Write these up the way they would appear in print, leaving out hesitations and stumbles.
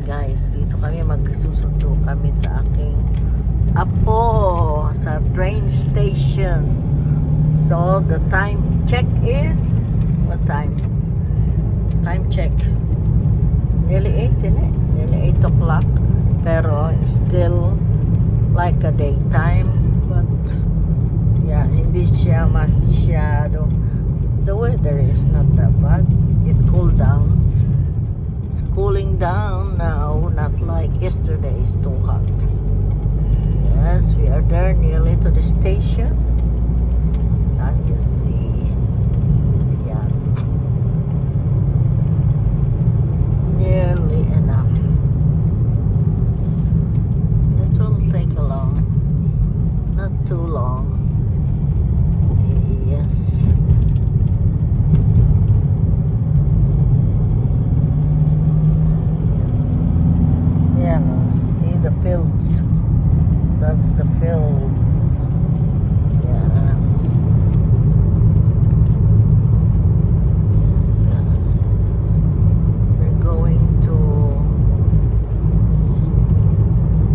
guys, dito kami magsusundo kami sa aking apo sa train station. So the time check is what time? Time check nearly 8, isn't it? Nearly 8 o'clock, pero still like a daytime, but yeah, hindi siya masyado. The weather is not that bad. It cooled down. It's cooling down now, not like yesterday. It's too hot. Yes, we are there nearly to the station. Can you see? Yeah. Nearly enough. It will take a long, not too long. Yes. Yeah, see the fields. That's the field. Yeah.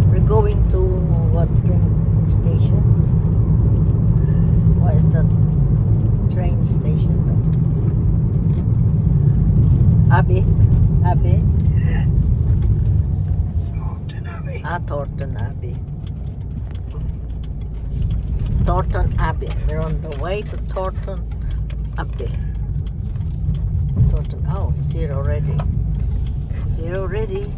We're going to what train station? What is that train station though? Abbey? Thornton Abbey. Thornton Abbey. We're on the way to Thornton Abbey. Thornton. Oh, he's here already. He's here already.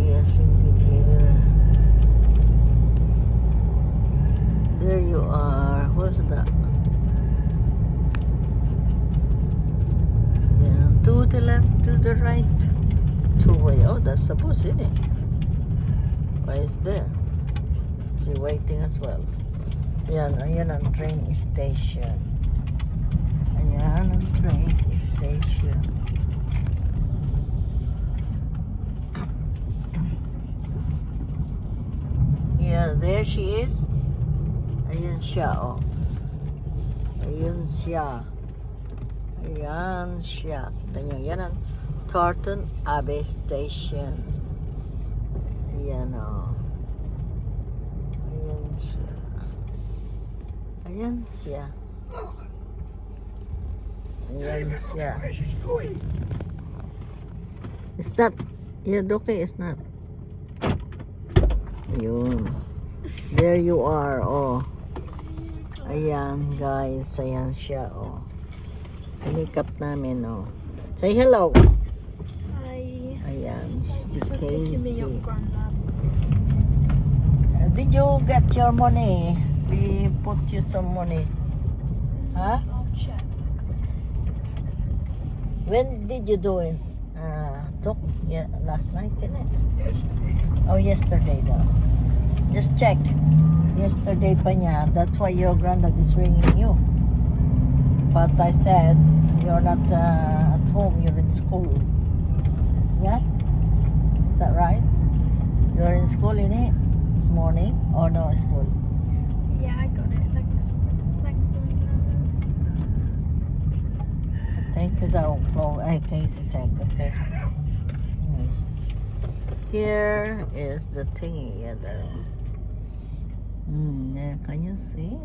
Yes, indeed here. There you are. What's that? Yeah, to the left, to the right. Two-way. Oh, that's the bus, isn't it? Why is there? She waiting as well. Ayan ang train station. Ayan ang train station. Yeah, there she is. Ayan siya, oh. Ayan siya. Ayan siya. Kita nyo, yan ang Thornton Abbey Station. Ayan, oh. Ayan siya. Ayan siya. Ayan siya. It's not. Yeah, okay, it's not. Ayun. There you are, oh. Ayan, guys. Ayan siya, oh. Pinikap namin, oh. Say hello. Hi. Ayan, si Thanks for picking me Casey. up, Grandad. Did you get your money? We put you some money. Huh? I'll check. When did you do it? Yeah, last night, didn't it? Oh, yesterday though. Just check. Yesterday pa niya. That's why your granddad is ringing you. But I said, you're not at home, you're in school. Yeah? Is that right? You're in school, innit? This morning? Or no school? Yeah, I got it. Thanks, Grandad. Thank you daw. Oh, ay, Casey said. Okay. Here is the thingy. Yeah, there. There, can you see?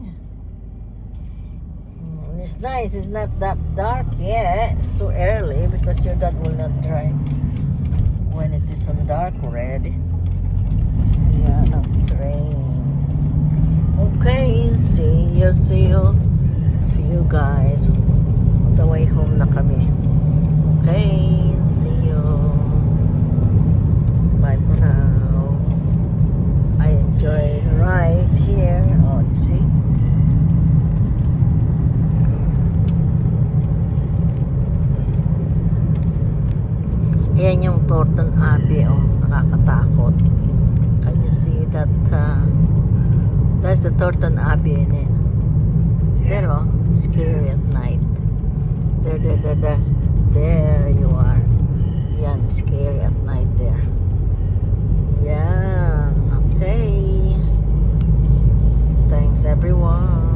It's nice. It's not that dark yet. It's too early because your dad will not drive when it is on dark already. Yeah, no train. Okay, see you guys. On the way home na kami. Okay, see you. Bye for now. I enjoy the ride here. Oh, you see? Ayan yung Thornton Abbey, oh, nakakatakot. Can you see that? That's the Thornton Abbey in it. There, oh, scary at night. There. There you are. Yan, scary at night there. Yan, okay. Thanks everyone.